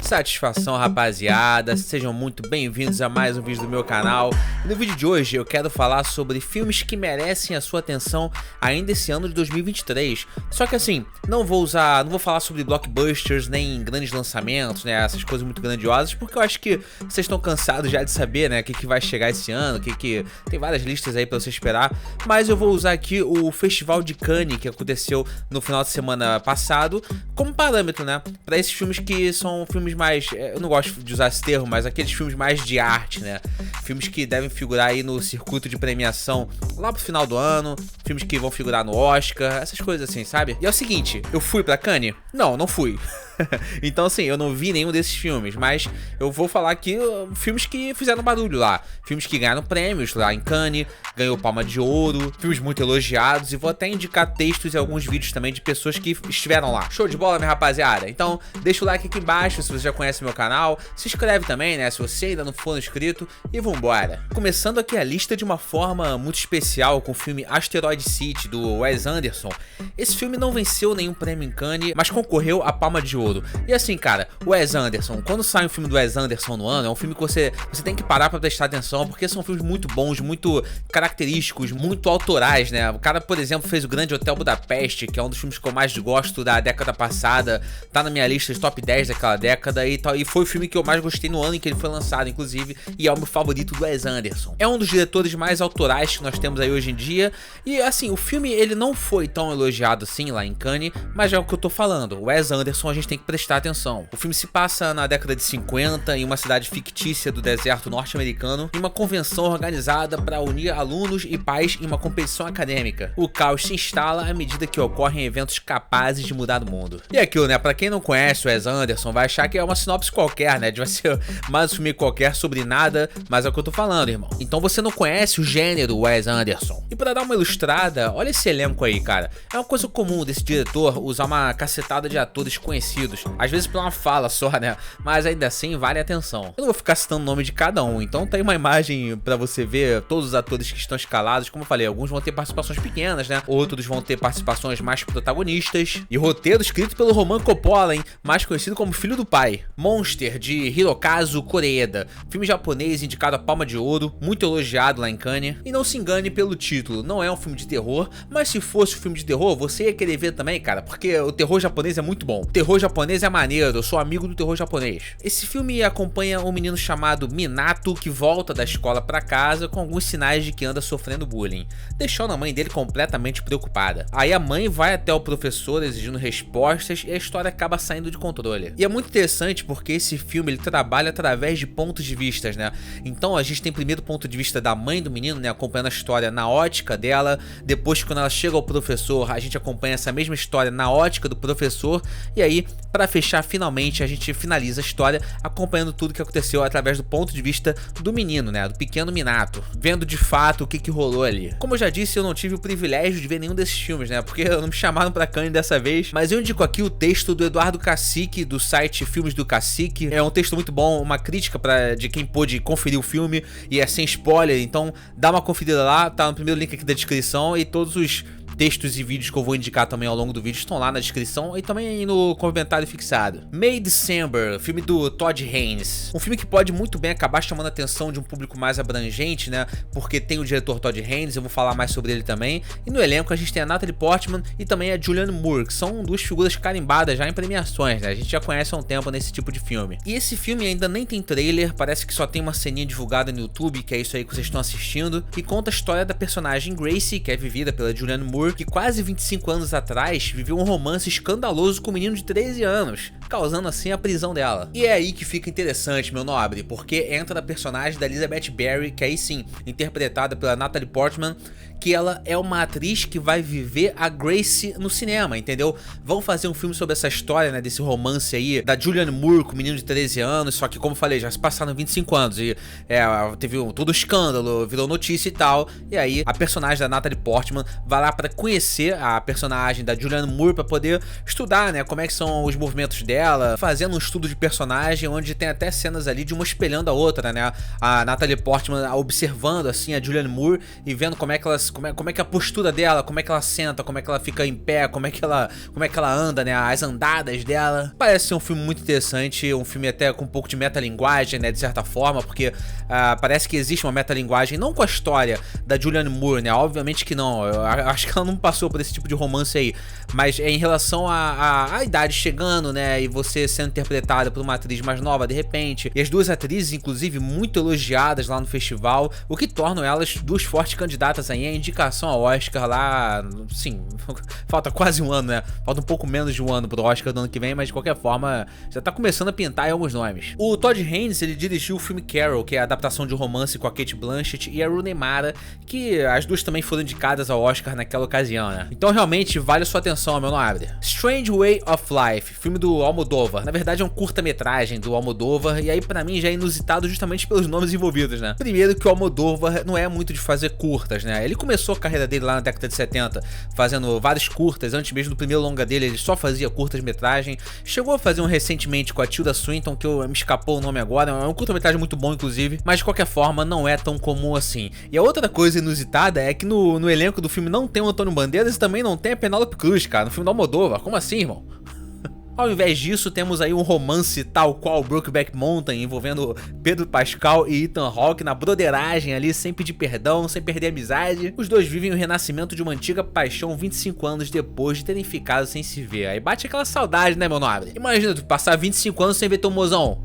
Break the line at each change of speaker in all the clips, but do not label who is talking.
Satisfação, rapaziada, sejam muito bem-vindos a mais um vídeo do meu canal. E no vídeo de hoje eu quero falar sobre filmes que merecem a sua atenção ainda esse ano de 2023. Só que assim, não vou falar sobre blockbusters nem grandes lançamentos, né, essas coisas muito grandiosas, porque eu acho que vocês estão cansados já de saber, né, o que vai chegar esse ano, que tem várias listas aí pra você esperar. Mas eu vou usar aqui o Festival de Cannes, que aconteceu no final de semana passado, como parâmetro, né, pra esses filmes que são filmes mais, eu não gosto de usar esse termo, mas aqueles filmes mais de arte, né? Filmes que devem figurar aí no circuito de premiação lá pro final do ano, filmes que vão figurar no Oscar, essas coisas assim, sabe? E é o seguinte, eu fui pra Cannes? Não fui. Então assim, eu não vi nenhum desses filmes, mas eu vou falar aqui filmes que fizeram barulho lá, filmes que ganharam prêmios lá em Cannes, ganhou Palma de Ouro, filmes muito elogiados, e vou até indicar textos e alguns vídeos também de pessoas que estiveram lá. Show de bola, minha rapaziada? Então deixa o like aqui embaixo se você já conhece meu canal, se inscreve também, né, se você ainda não for inscrito, e vambora. Começando aqui a lista de uma forma muito especial com o filme Asteroid City, do Wes Anderson. Esse filme não venceu nenhum prêmio em Cannes, mas concorreu a Palma de Ouro. E assim, cara, o Wes Anderson, quando sai um filme do Wes Anderson no ano, é um filme que você tem que parar pra prestar atenção, porque são filmes muito bons, muito característicos, muito autorais, né? O cara, por exemplo, fez o Grande Hotel Budapeste, que é um dos filmes que eu mais gosto da década passada, tá na minha lista de top 10 daquela década e tal, e foi o filme que eu mais gostei no ano em que ele foi lançado, inclusive, e é o meu favorito do Wes Anderson. É um dos diretores mais autorais que nós temos aí hoje em dia, e assim, o filme, ele não foi tão elogiado assim lá em Cannes, mas é o que eu tô falando, o Wes Anderson a gente tem que prestar atenção. O filme se passa na década de 50 em uma cidade fictícia do deserto norte-americano, em uma convenção organizada para unir alunos e pais em uma competição acadêmica. O caos se instala à medida que ocorrem eventos capazes de mudar o mundo. E aquilo, né, para quem não conhece o Wes Anderson vai achar que é uma sinopse qualquer, né, vai ser mais um filme qualquer sobre nada, mas é o que eu tô falando, irmão. Então você não conhece o gênero Wes Anderson. E para dar uma ilustrada, olha esse elenco aí, cara. É uma coisa comum desse diretor usar uma cacetada de atores conhecidos, às vezes pra uma fala só, né, mas ainda assim vale a atenção. Eu não vou ficar citando o nome de cada um, então tem uma imagem pra você ver todos os atores que estão escalados. Como eu falei, alguns vão ter participações pequenas, né, outros vão ter participações mais protagonistas. E roteiro escrito pelo Roman Coppola, hein, mais conhecido como Filho do Pai. Monster, de Hirokazu Koreeda, filme japonês indicado a Palma de Ouro, muito elogiado lá em Cannes. E não se engane pelo título, não é um filme de terror, mas se fosse um filme de terror, você ia querer ver também, cara, porque o terror japonês é muito bom. O terror japonês é maneiro, eu sou amigo do terror japonês. Esse filme acompanha um menino chamado Minato que volta da escola pra casa com alguns sinais de que anda sofrendo bullying, deixando a mãe dele completamente preocupada. Aí a mãe vai até o professor exigindo respostas e a história acaba saindo de controle. E é muito interessante porque esse filme ele trabalha através de pontos de vistas, né? Então a gente tem primeiro o ponto de vista da mãe do menino, né, acompanhando a história na ótica dela, depois quando ela chega ao professor, a gente acompanha essa mesma história na ótica do professor, e aí para fechar, finalmente a gente finaliza a história acompanhando tudo que aconteceu através do ponto de vista do menino, né, do pequeno Minato, vendo de fato o que rolou ali. Como eu já disse, eu não tive o privilégio de ver nenhum desses filmes, né, porque não me chamaram pra Cannes dessa vez, mas eu indico aqui o texto do Eduardo Cacique, do site Filmes do Cacique. É um texto muito bom, uma crítica de quem pôde conferir o filme, e é sem spoiler, então dá uma conferida lá, tá no primeiro link aqui da descrição, e todos os textos e vídeos que eu vou indicar também ao longo do vídeo estão lá na descrição e também aí no comentário fixado. May December, filme do Todd Haynes. Um filme que pode muito bem acabar chamando a atenção de um público mais abrangente, né? Porque tem o diretor Todd Haynes, eu vou falar mais sobre ele também. E no elenco a gente tem a Natalie Portman e também a Julianne Moore, que são duas figuras carimbadas já em premiações, né? A gente já conhece há um tempo nesse tipo de filme. E esse filme ainda nem tem trailer, parece que só tem uma ceninha divulgada no YouTube, que é isso aí que vocês estão assistindo, e conta a história da personagem Gracie, que é vivida pela Julianne Moore, que quase 25 anos atrás viveu um romance escandaloso com um menino de 13 anos, causando assim a prisão dela. E é aí que fica interessante, meu nobre, porque entra a personagem da Elizabeth Berry, que aí sim, interpretada pela Natalie Portman, que ela é uma atriz que vai viver a Gracie no cinema, entendeu? Vão fazer um filme sobre essa história, né, desse romance aí da Julianne Moore com o menino de 13 anos, só que como eu falei, já se passaram 25 anos e teve todo o escândalo, virou notícia e tal, e aí a personagem da Natalie Portman vai lá pra conhecer a personagem da Julianne Moore, pra poder estudar, né, como é que são os movimentos dela, dela, fazendo um estudo de personagem, onde tem até cenas ali de uma espelhando a outra, né? A Natalie Portman observando assim a Julianne Moore e vendo como é que a postura dela, como é que ela senta, como é que ela fica em pé, como é que ela anda, né? As andadas dela. Parece ser um filme muito interessante, um filme até com um pouco de metalinguagem, né? De certa forma, porque parece que existe uma metalinguagem, não com a história da Julianne Moore, né? Obviamente que não, eu acho que ela não passou por esse tipo de romance aí, mas é em relação à idade chegando, né? E você sendo interpretada por uma atriz mais nova de repente, e as duas atrizes, inclusive, muito elogiadas lá no festival, o que tornam elas duas fortes candidatas aí à indicação ao Oscar lá, sim, falta quase um ano, né? Falta um pouco menos de um ano pro Oscar do ano que vem, mas de qualquer forma, já tá começando a pintar aí alguns nomes. O Todd Haynes, ele dirigiu o filme Carol, que é a adaptação de um romance com a Cate Blanchett e a Rooney Mara, que as duas também foram indicadas ao Oscar naquela ocasião, né? Então realmente vale a sua atenção, meu nobre. Strange Way of Life, filme do Almodóvar. Na verdade é um curta-metragem do Almodóvar, e aí pra mim já é inusitado justamente pelos nomes envolvidos, né? Primeiro que o Almodóvar não é muito de fazer curtas, né? Ele começou a carreira dele lá na década de 70, fazendo vários curtas, antes mesmo do primeiro longa dele, ele só fazia curtas-metragem. Chegou a fazer um recentemente com a Tilda Swinton, que me escapou o nome agora, é um curta-metragem muito bom, inclusive, mas de qualquer forma não é tão comum assim. E a outra coisa inusitada é que no elenco do filme não tem o Antônio Bandeiras e também não tem a Penélope Cruz, cara, no filme do Almodóvar. Como assim, irmão? Ao invés disso, temos aí um romance tal qual Brokeback Mountain, envolvendo Pedro Pascal e Ethan Hawke na broderagem ali, sem pedir perdão, sem perder a amizade. Os dois vivem o renascimento de uma antiga paixão 25 anos depois de terem ficado sem se ver. Aí bate aquela saudade, né, meu nobre? Imagina tu passar 25 anos sem ver teu mozão.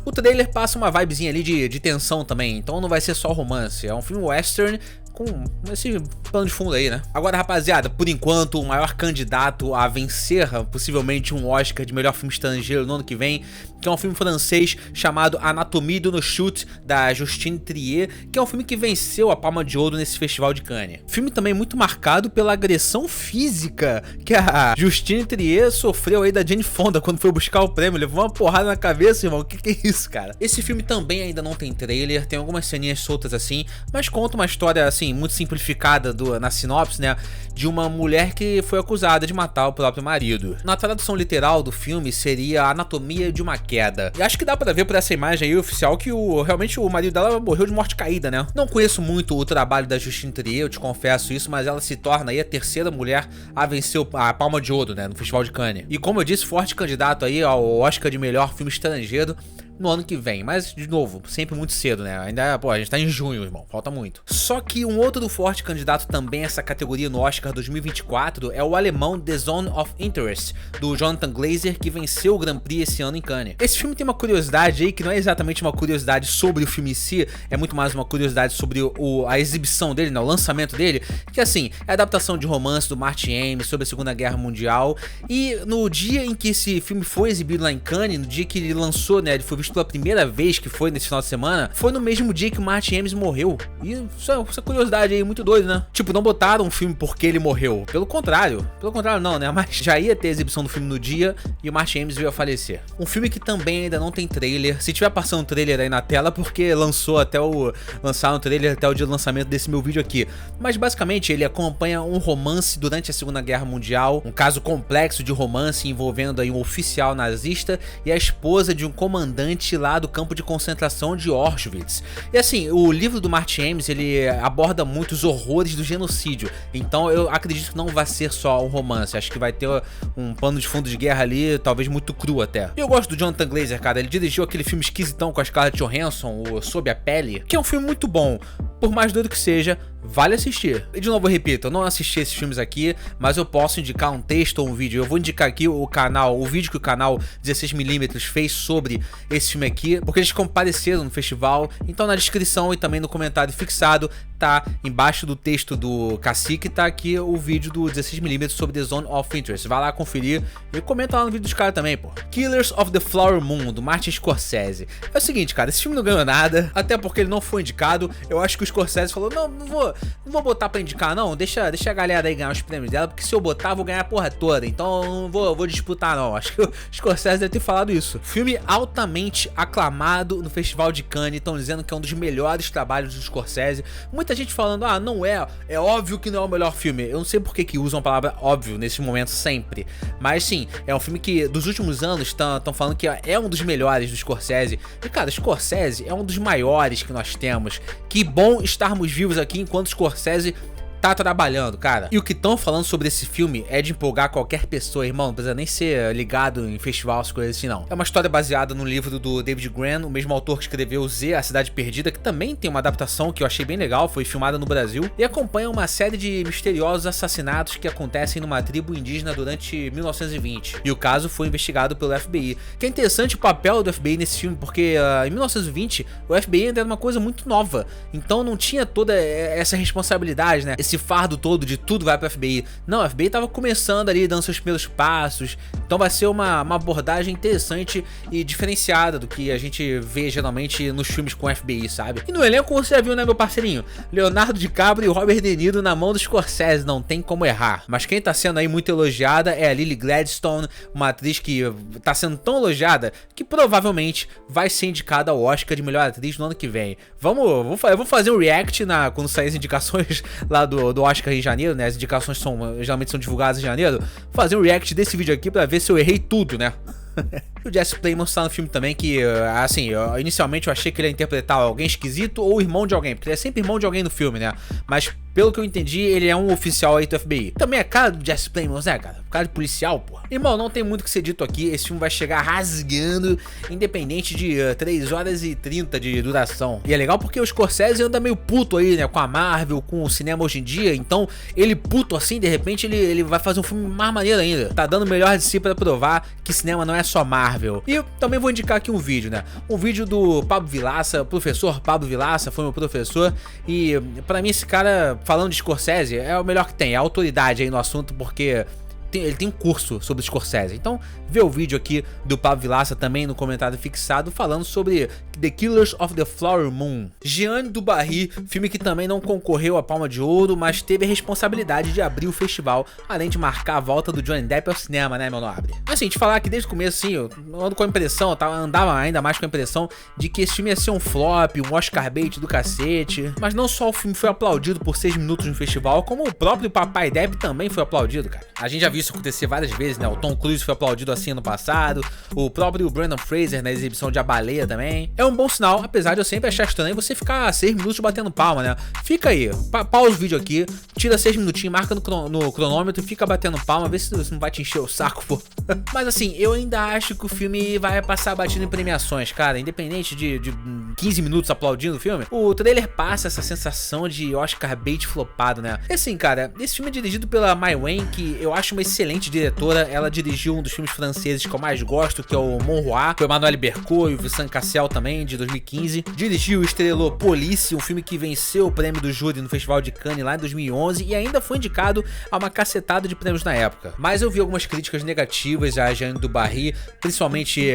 O trailer passa uma vibezinha ali de tensão também, então não vai ser só romance, é um filme western com esse plano de fundo aí, né? Agora, rapaziada, por enquanto, o maior candidato a vencer possivelmente um Oscar de melhor filme estrangeiro no ano que vem, que é um filme francês chamado Anatomie d'une Chute, da Justine Triet, que é um filme que venceu a Palma de Ouro nesse festival de Cannes. Filme também muito marcado pela agressão física que a Justine Triet sofreu aí da Jane Fonda quando foi buscar o prêmio. Levou uma porrada na cabeça, irmão. O que é isso, cara? Esse filme também ainda não tem trailer, tem algumas ceninhas soltas assim, mas conta uma história, assim, muito simplificada na sinopse, né, de uma mulher que foi acusada de matar o próprio marido. Na tradução literal do filme seria a anatomia de uma queda. E acho que dá pra ver por essa imagem aí oficial que realmente o marido dela morreu de morte caída, né? Não conheço muito o trabalho da Justine Triet, eu te confesso isso, mas ela se torna aí a terceira mulher a vencer a Palma de Ouro, né, no Festival de Cannes. E como eu disse, forte candidato aí ao Oscar de melhor filme estrangeiro no ano que vem, mas de novo, sempre muito cedo, né? Ainda, pô, a gente tá em junho, irmão, falta muito. Só que um outro forte candidato também a essa categoria no Oscar 2024 é o alemão The Zone of Interest, do Jonathan Glazer, que venceu o Grand Prix esse ano em Cannes. Esse filme tem uma curiosidade aí, que não é exatamente uma curiosidade sobre o filme em si, é muito mais uma curiosidade sobre a exibição dele, né? O lançamento dele, que assim, é a adaptação de romance do Martin Amis sobre a Segunda Guerra Mundial, e no dia em que esse filme foi exibido lá em Cannes, no dia que ele lançou, né, ele foi visto pela primeira vez, que foi nesse final de semana, foi no mesmo dia que o Martin Amis morreu. E essa curiosidade aí, muito doido, né? Tipo, não botaram um filme porque ele morreu. Pelo contrário não, né? Mas já ia ter exibição do filme no dia e o Martin Amis veio a falecer. Um filme que também ainda não tem trailer. Se tiver passando um trailer aí na tela, porque lançaram o trailer até o dia do lançamento desse meu vídeo aqui. Mas basicamente ele acompanha um romance durante a Segunda Guerra Mundial, um caso complexo de romance envolvendo aí um oficial nazista e a esposa de um comandante lá do campo de concentração de Auschwitz. E assim, o livro do Martin Amis, ele aborda muito os horrores do genocídio, então eu acredito que não vai ser só um romance, acho que vai ter um pano de fundo de guerra ali, talvez muito cru até. E eu gosto do Jonathan Glazer, cara, ele dirigiu aquele filme esquisitão com a Scarlett Johansson, o Sob a Pele, que é um filme muito bom, por mais doido que seja, vale assistir. E de novo eu repito, eu não assisti esses filmes aqui, mas eu posso indicar um texto ou um vídeo. Eu vou indicar aqui o vídeo que o canal 16mm fez sobre esse filme aqui, porque eles compareceram no festival. Então na descrição e também no comentário fixado tá embaixo do texto do Cacique, tá aqui o vídeo do 16mm sobre The Zone of Interest. Vai lá conferir e comenta lá no vídeo dos caras também, pô. Killers of the Flower Moon, do Martin Scorsese. É o seguinte, cara, esse filme não ganhou nada, até porque ele não foi indicado. Eu acho que o Scorsese falou, não vou não vou botar pra indicar não, deixa a galera aí ganhar os prêmios dela, porque se eu botar, eu vou ganhar a porra toda, então eu não vou disputar não. Acho que o Scorsese deve ter falado isso. Filme altamente aclamado no Festival de Cannes, estão dizendo que é um dos melhores trabalhos do Scorsese. Muita gente falando, ah, não é óbvio que não é o melhor filme. Eu não sei por que usam a palavra óbvio nesse momento sempre, mas sim, é um filme que dos últimos anos estão falando que é um dos melhores do Scorsese. E cara, Scorsese é um dos maiores que nós temos. Que bom estarmos vivos aqui enquanto Scorsese tá trabalhando, cara. E o que estão falando sobre esse filme é de empolgar qualquer pessoa, irmão. Não precisa nem ser ligado em festival, as coisas assim, não. É uma história baseada no livro do David Grann, o mesmo autor que escreveu Z, A Cidade Perdida, que também tem uma adaptação que eu achei bem legal, foi filmada no Brasil, e acompanha uma série de misteriosos assassinatos que acontecem numa tribo indígena durante 1920. E o caso foi investigado pelo FBI. Que é interessante o papel do FBI nesse filme, porque em 1920 o FBI ainda era uma coisa muito nova, então não tinha toda essa responsabilidade, né? Esse fardo todo de tudo vai pra FBI. Não, a FBI tava começando ali, dando seus primeiros passos. Então vai ser uma abordagem interessante e diferenciada do que a gente vê geralmente nos filmes com FBI, sabe? E no elenco você já viu, né, meu parceirinho? Leonardo DiCaprio e Robert De Niro na mão do Scorsese, não tem como errar. Mas quem tá sendo aí muito elogiada é a Lily Gladstone, uma atriz que tá sendo tão elogiada que provavelmente vai ser indicada ao Oscar de melhor atriz no ano que vem. Eu vou fazer um react quando sair as indicações lá do Oscar em janeiro, né? As indicações geralmente são divulgadas em janeiro. Vou fazer um react desse vídeo aqui pra ver se eu errei tudo, né? O Jesse Plemons tá no filme também, que assim, inicialmente eu achei que ele ia interpretar alguém esquisito ou irmão de alguém, porque ele é sempre irmão de alguém no filme, né? Mas pelo que eu entendi, ele é um oficial aí do FBI. Também é cara do Jesse Plemons, né, cara? Cara de policial, porra. Irmão, não tem muito o que ser dito aqui. Esse filme vai chegar rasgando, independente de 3 horas e 30 de duração. E é legal porque o Scorsese anda meio puto aí, né? Com a Marvel, com o cinema hoje em dia. Então, ele puto assim, de repente, ele vai fazer um filme mais maneiro ainda. Tá dando o melhor de si pra provar que cinema não é só Marvel. E eu também vou indicar aqui um vídeo, né? Um vídeo do Pablo Vilaça, professor Pablo Vilaça, foi meu professor. E pra mim esse cara, falando de Scorsese, é o melhor que tem. É a autoridade aí no assunto, porque ele tem um curso sobre Scorsese. Então vê o vídeo aqui do Pablo Vilaça também no comentário fixado, falando sobre The Killers of the Flower Moon. Jeanne du Barry, filme que também não concorreu à Palma de Ouro, mas teve a responsabilidade de abrir o festival, além de marcar a volta do Johnny Depp ao cinema, né, meu nobre? Assim, te falar que desde o começo, assim, eu ando com a impressão, andava ainda mais com a impressão de que esse filme ia ser um flop, um Oscar bait do cacete. Mas não só o filme foi aplaudido por 6 minutos no festival, como o próprio Papai Depp também foi aplaudido, cara. A gente já viu isso acontecer várias vezes, né? O Tom Cruise foi aplaudido assim ano passado, o próprio Brendan Fraser na exibição de A Baleia também. É um bom sinal, apesar de eu sempre achar estranho você ficar 6 minutos batendo palma, né? Fica aí, pausa o vídeo aqui, tira 6 minutinhos, marca no cronômetro e fica batendo palma, vê se não vai te encher o saco, pô. Mas assim, eu ainda acho que o filme vai passar batido em premiações, cara, independente de 15 minutos aplaudindo o filme. O trailer passa essa sensação de Oscar bait flopado, né? E assim, cara, esse filme é dirigido pela Mai Wen, que eu acho uma excelente diretora. Ela dirigiu um dos filmes franceses que eu mais gosto, que é o Mon Roi, com Emmanuel Bercot e o Vincent Cassel também, de 2015. Dirigiu e estrelou Police, um filme que venceu o prêmio do júri no Festival de Cannes lá em 2011 e ainda foi indicado a uma cacetada de prêmios na época. Mas eu vi algumas críticas negativas a Jeanne du Barry, principalmente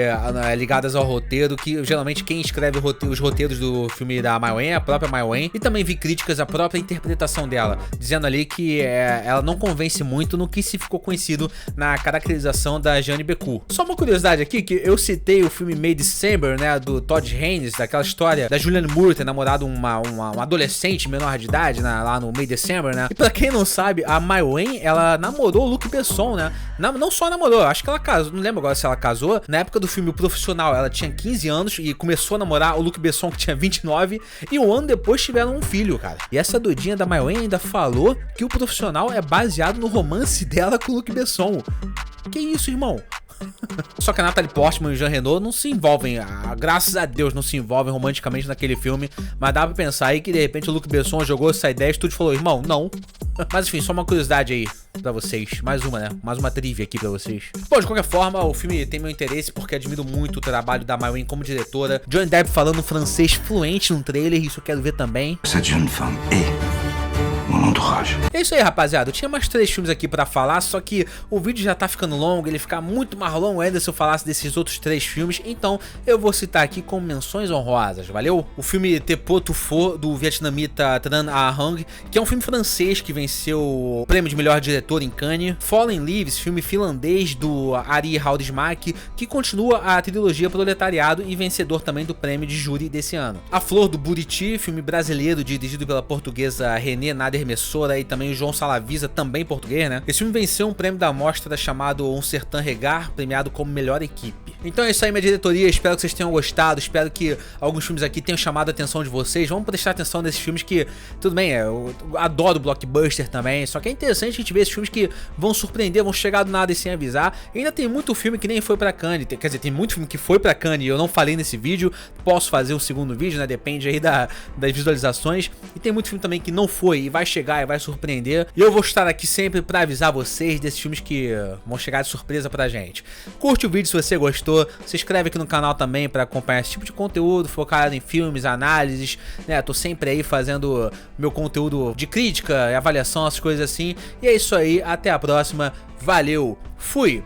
ligadas ao roteiro, que geralmente quem escreve os roteiros do filme da Mai Wen é a própria Mai Wen, e também vi críticas à própria interpretação dela, dizendo ali que ela não convence muito no que se ficou conhecido na caracterização da Jeanne Becu. Só uma curiosidade aqui, que eu citei o filme May December, né, do Todd Haynes, daquela história da Julianne Moore ter namorado uma adolescente menor de idade lá no May December, né? E pra quem não sabe, a Mai Wen, ela namorou o Luc Besson, né? Não só namorou, acho que ela casou, não lembro agora se ela casou. Na época do filme O Profissional, ela tinha 15 anos e começou a namorar o Luc Besson, que tinha 29, e um ano depois tiveram um filho, cara. E essa doidinha da Mai Wen ainda falou que O Profissional é baseado no romance dela com o Luc Besson. Que isso, irmão? Só que a Natalie Portman e o Jean Reno não se envolvem, graças a Deus, não se envolvem romanticamente naquele filme. Mas dá pra pensar aí que de repente o Luc Besson jogou essa ideia e tudo falou, irmão, não. Mas enfim, só uma curiosidade aí pra vocês, mais uma, né? Mais uma trivia aqui pra vocês. Bom, de qualquer forma, o filme tem meu interesse porque admiro muito o trabalho da Mai Wen como diretora. Johnny Depp falando francês fluente no trailer, isso eu quero ver também.
Cette jeune femme est entourage.
É isso aí, rapaziada. Eu tinha mais 3 filmes aqui pra falar, só que o vídeo já tá ficando longo, ele fica muito mais longo ainda se eu falasse desses outros 3 filmes, então eu vou citar aqui como menções honrosas, valeu? O filme Te Po Tu Pho, do vietnamita Tran A Hang, que é um filme francês que venceu o prêmio de melhor diretor em Cannes. Fallen Leaves, filme finlandês do Ari Haudsmark, que continua a trilogia Proletariado e vencedor também do prêmio de júri desse ano. A Flor do Buriti, filme brasileiro dirigido pela portuguesa Renée Nader Messora e também o João Salavisa, também português, né? Esse filme venceu um prêmio da mostra chamado Um Certain Regard, premiado como melhor equipe. Então é isso aí, minha diretoria, espero que vocês tenham gostado, espero que alguns filmes aqui tenham chamado a atenção de vocês. Vamos prestar atenção nesses filmes que, tudo bem, eu adoro blockbuster também, só que é interessante a gente ver esses filmes que vão surpreender, vão chegar do nada e sem avisar. E ainda tem muito filme que nem foi pra Cannes, quer dizer, tem muito filme que foi pra Cannes e eu não falei nesse vídeo, posso fazer um segundo vídeo, né, depende aí das visualizações. E tem muito filme também que não foi e vai chegar e vai surpreender. E eu vou estar aqui sempre pra avisar vocês desses filmes que vão chegar de surpresa pra gente. Curte o vídeo se você gostou, se inscreve aqui no canal também pra acompanhar esse tipo de conteúdo focado em filmes, análises, né, tô sempre aí fazendo meu conteúdo de crítica e avaliação, as coisas assim. E é isso aí, até a próxima, valeu, fui!